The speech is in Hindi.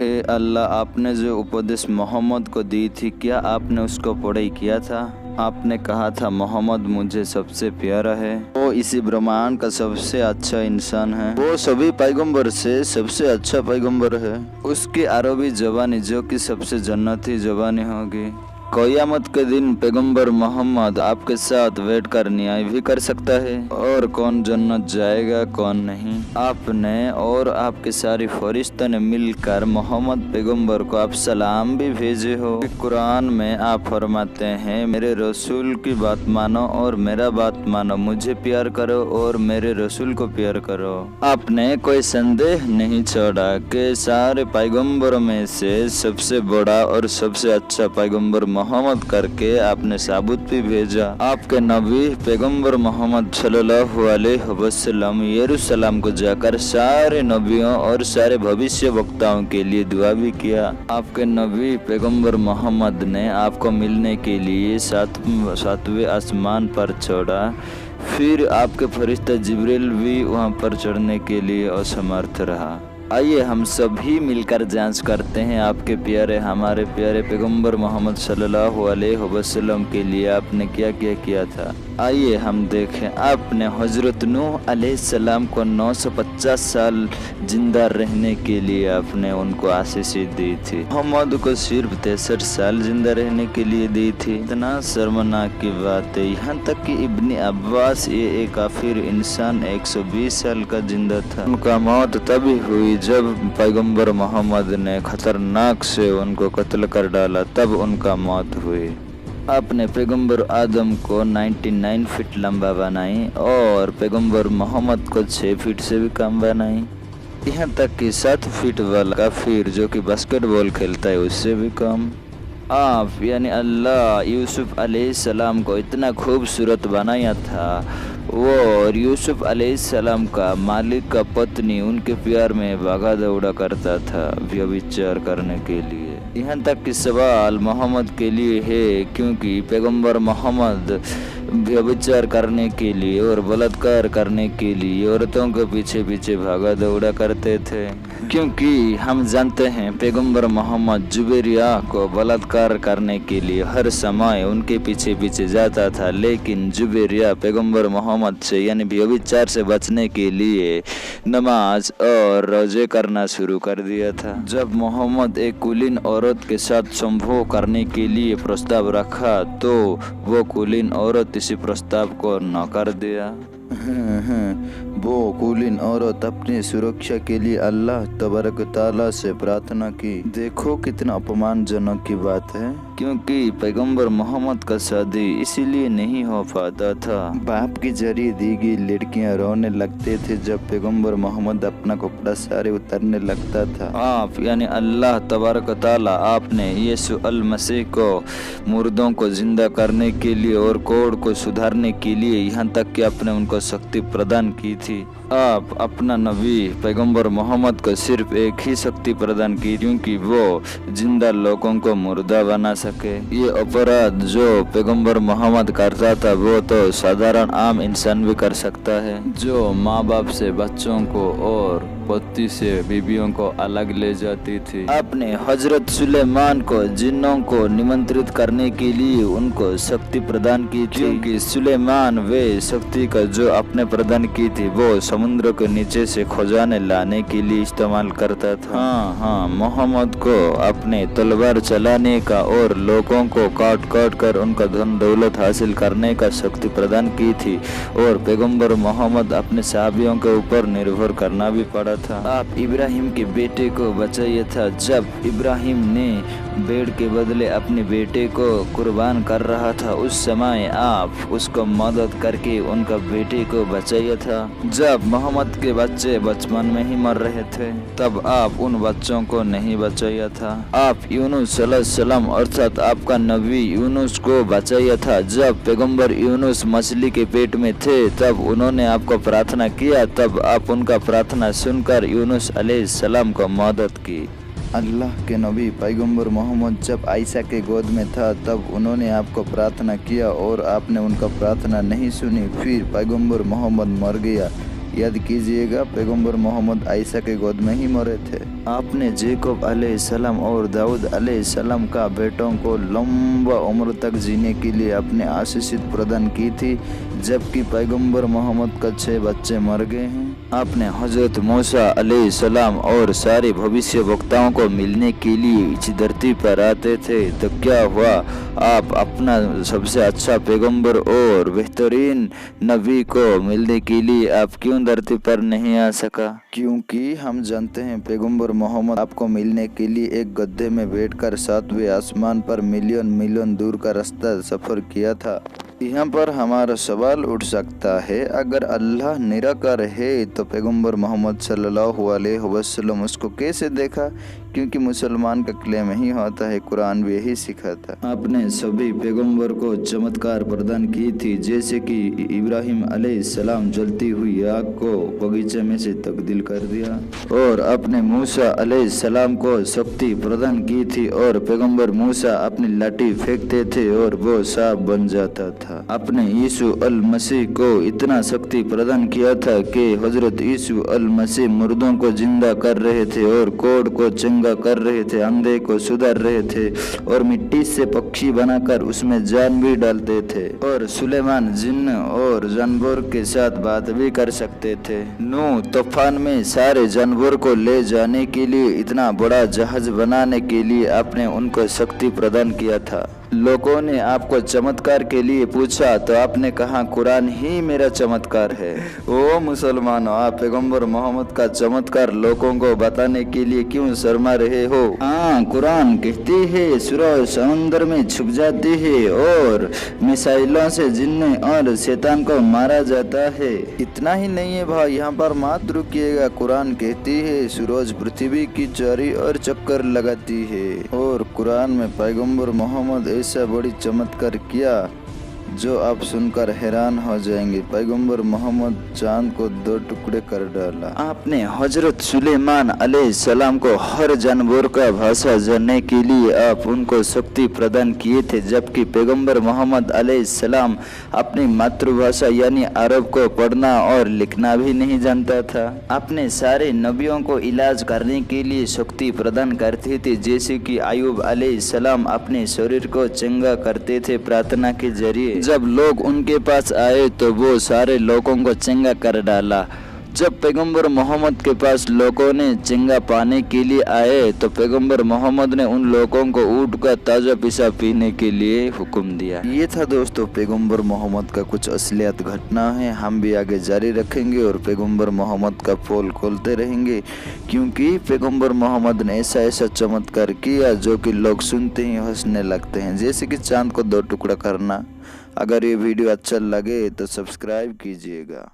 हे अल्लाह, आपने जो उपदेश मोहम्मद को दी थी, क्या आपने उसको पढ़ाई किया था? आपने कहा था मोहम्मद मुझे सबसे प्यारा है, वो इसी ब्रह्मांड का सबसे अच्छा इंसान है, वो सभी पैगंबर से सबसे अच्छा पैगंबर है। उसकी अरबी ज़बानी जो कि सबसे जन्नती ज़बानी होगी। क़यामत के दिन पैगंबर मोहम्मद आपके साथ बैठकर न्याय भी कर सकता है और कौन जन्नत जाएगा कौन नहीं। आपने और आपके सारी फरिश्तों ने मिलकर मोहम्मद पैगंबर को आप सलाम भी भेजे हो। कुरान में आप फरमाते हैं, मेरे रसूल की बात मानो और मेरा बात मानो, मुझे प्यार करो और मेरे रसूल को प्यार करो। आपने कोई संदेह नहीं छोड़ा कि सारे पैगंबरों में से सबसे बड़ा और सबसे अच्छा पैगंबर मोहम्मद करके आपने साबुत भी भेजा। आपके नबी पैगंबर मोहम्मद सल्लल्लाहु अलैहि वसल्लम यरूशलेम को जाकर सारे नबियों और सारे भविष्य वक्ताओं के लिए दुआ भी किया। आपके नबी पैगंबर मोहम्मद ने आपको मिलने के लिए सातवें आसमान पर छोड़ा, फिर आपके फरिश्ता जिब्रील भी वहां पर चढ़ने के लिए असमर्थ रहा। आइए हम सभी मिलकर जांच करते हैं आपके प्यारे हमारे प्यारे पैगंबर मोहम्मद सल्लल्लाहु अलैहि वसल्लम के लिए आपने क्या क्या किया था। आइए हम देखें। आपने हजरत नूह अलैहिस्सलाम को 950 साल जिंदा रहने के लिए आपने उनको आशीष दी थी। मोहम्मद को सिर्फ 63 साल जिंदा रहने के लिए दी थी। इतना शर्मनाक की बात है, यहाँ तक कि इब्ने अब्बास ये एक काफिर इंसान 120 साल का जिंदा था। उनका मौत तभी हुई जब पैगंबर मोहम्मद ने खतरनाक से उनको कत्ल कर डाला, तब उनका मौत हुई। आपने पैगंबर आदम को 99 फीट लंबा बनाई और पैगंबर मोहम्मद को 6 फीट से भी कम बनाई। यहाँ तक कि 7 फीट वाला काफिर जो कि बास्केटबॉल खेलता है उससे भी कम। आप यानी अल्लाह यूसुफ अलैहिस्सलाम को इतना खूबसूरत बनाया था, वो और यूसुफ अलैहिस्सलाम का मालिक का पत्नी उनके प्यार में भागा दौड़ा करता था व्यभिचार करने के लिए। यहाँ तक कि सवाल मोहम्मद के लिए है, क्योंकि पैगंबर मोहम्मद व्यभिचार करने के लिए और बलात्कार करने के लिए औरतों के पीछे पीछे भागा दौड़ा करते थे। क्योंकि हम जानते हैं पैगंबर मोहम्मद जुबैरिया को बलात्कार करने के लिए हर समय उनके पीछे पीछे जाता था, लेकिन जुबैरिया पैगंबर मोहम्मद से यानी व्यभिचार से बचने के लिए नमाज और रोजे करना शुरू कर दिया था। जब मोहम्मद एक कुलीन औरत के साथ संभोग करने के लिए प्रस्ताव रखा तो वो कुलीन औरत इसी प्रस्ताव को नकार दिया। वो कुलीन औरत अपनी सुरक्षा के लिए अल्लाह तबारक ताला से प्रार्थना की। देखो कितना अपमानजनक की बात है, क्योंकि पैगंबर मोहम्मद का शादी इसीलिए नहीं हो पाता था। बाप की जरिए दी गई लड़कियां रोने लगते थे जब पैगंबर मोहम्मद अपना कपड़ा सारे उतारने लगता था। आप यानी अल्लाह तबारक ताला आपने यीशु अल मसीह को मुर्दों को जिंदा करने के लिए और कोड को सुधारने के लिए यहाँ तक कि आपने उनको शक्ति प्रदान की थी। आप अपना नबी पैगंबर मोहम्मद को सिर्फ एक ही शक्ति प्रदान की, क्योंकि वो जिंदा लोगों को मुर्दा बना सके। ये अपराध जो पैगंबर मोहम्मद करता था वो तो साधारण आम इंसान भी कर सकता है। जो माँ बाप से बच्चों को और पति से बीवियों को अलग ले जाती थी। आपने हजरत सुलेमान को जिन्नों को निमंत्रित करने के लिए उनको शक्ति प्रदान की थी, क्योंकि सुलेमान वे शक्ति का जो आपने प्रदान की थी वो समुद्र के नीचे से खजाने लाने के लिए इस्तेमाल करता था। हाँ, मोहम्मद को अपने तलवार चलाने का और लोगों को काट काट कर उनका धन दौलत हासिल करने का शक्ति प्रदान की थी, और पैगंबर मोहम्मद अपने साहबियों के ऊपर निर्भर करना भी पड़ा था। आप इब्राहिम के बेटे को बचाया था। जब इब्राहिम ने भेड़ के बदले अपने बेटे को कुर्बान कर रहा था, उस समय आप उसको मदद करके उनका बेटे को बचाया था। जब मोहम्मद के बच्चे बचपन में ही मर रहे थे, तब आप उन बच्चों को नहीं बचाया था। आप यूनुस सल्लल्लाहु अर्थात आपका नबी यूनुस को बचाया था। जब पैगंबर यूनुस मछली के पेट में थे, तब उन्होंने आपको प्रार्थना किया, तब आप उनका प्रार्थना सुनकर यूनुस अलैहिस्सलाम को मदद की। अल्लाह के नबी पैगंबर मोहम्मद जब आयशा के गोद में था, तब उन्होंने आपको प्रार्थना किया और आपने उनका प्रार्थना नहीं सुनी। फिर पैगंबर मोहम्मद मर गया, याद कीजिएगा, पैगंबर मोहम्मद आयशा के गोद में ही मरे थे। आपने जेकब अलैहिस्सलाम और दाऊद अलैहिस्सलाम का बेटों को लंबा उम्र तक जीने के लिए अपने आशीषित प्रदान की थी, जबकि पैगंबर मोहम्मद का 6 बच्चे मर गए हैं। आपने हजरत मूसा अलैहिस्सलाम और सारे भविष्य वक्ताओं को मिलने के लिए इस धरती पर आते थे, तो क्या हुआ, आप अपना सबसे अच्छा पैगंबर और बेहतरीन नबी को मिलने के लिए आप क्यों धरती पर नहीं आ सका? क्योंकि हम जानते हैं पैगंबर मोहम्मद आपको मिलने के लिए एक गड्ढे में बैठकर 7वें आसमान पर मिलियन मिलियन दूर का रास्ता सफर किया था। यहाँ पर हमारा सवाल उठ सकता है, अगर अल्लाह निराकार है तो पैगंबर मोहम्मद सल्लल्लाहु अलैहि वसल्लम उसको कैसे देखा? क्योंकि मुसलमान का क्लेम ही होता है, कुरान भी यही सिखाता। आपने सभी पैगंबर को चमत्कार प्रदान की थी, जैसे कि इब्राहिम अलैहिस्सलाम जलती हुई आग को बगीचे में से तब्दील कर दिया, और अपने मूसा अलैहिस्सलाम को शक्ति प्रदान की थी और पैगंबर मूसा अपनी लाठी फेंकते थे और वो सांप बन जाता था। अपने यीशु अल मसीह को इतना शक्ति प्रदान किया था कि हजरत यीशु अल मसीह मुर्दों को जिंदा कर रहे थे और कोढ़ को चंगा कर रहे थे, अंधे को सुधार रहे थे और मिट्टी से पक्षी बनाकर उसमें जान भी डालते थे, और सुलेमान जिन्न और जानवर के साथ बात भी कर सकते थे। नूह तूफान में सारे जानवर को ले जाने के लिए इतना बड़ा जहाज बनाने के लिए आपने उनको शक्ति प्रदान किया था। लोगों ने आपको चमत्कार के लिए पूछा तो आपने कहा कुरान ही मेरा चमत्कार है। ओ मुसलमानों, आप पैगंबर मोहम्मद का चमत्कार लोगों को बताने के लिए क्यों शर्मा रहे हो? हाँ, कुरान कहती है सूरज समुद्र में छुप जाती है और मिसाइलों से जिन्न और शैतान को मारा जाता है। इतना ही नहीं है भाई, यहाँ पर मत रुकिएगा। कुरान कहती है सूरज पृथ्वी की चारों ओर चक्कर लगाती है, और कुरान में पैगंबर मोहम्मद ऐसा बड़ी चमत्कार किया जो आप सुनकर हैरान हो जाएंगे। पैगंबर मोहम्मद चांद को 2 टुकड़े कर डाला। आपने हजरत सुलेमान अलैहिस्सलाम को हर जानवर का भाषा जानने के लिए आप उनको शक्ति प्रदान किए थे, जबकि पैगंबर मोहम्मद अलैहिस्सलाम अपनी मातृभाषा यानी अरब को पढ़ना और लिखना भी नहीं जानता था। आपने सारे नबियों को इलाज करने के लिए शक्ति प्रदान करते थे, जैसे कि अय्यूब अलैहिस्सलाम अपने शरीर को चंगा करते थे प्रार्थना के जरिए। जब लोग उनके पास आए तो वो सारे लोगों को चंगा कर डाला। जब पैगंबर मोहम्मद के पास लोगों ने चंगा पाने के लिए आए तो पैगंबर मोहम्मद ने उन लोगों को ऊँट का ताज़ा पेशाब पीने के लिए हुक्म दिया। ये था दोस्तों पैगंबर मोहम्मद का कुछ असलियत घटना है। हम भी आगे जारी रखेंगे और पैगंबर मोहम्मद का पोल खोलते रहेंगे, क्योंकि पैगंबर मोहम्मद ने ऐसा ऐसा चमत्कार किया जो कि लोग सुनते ही हंसने लगते हैं, जैसे कि चांद को 2 टुकड़ा करना। अगर ये वीडियो अच्छा लगे तो सब्सक्राइब कीजिएगा।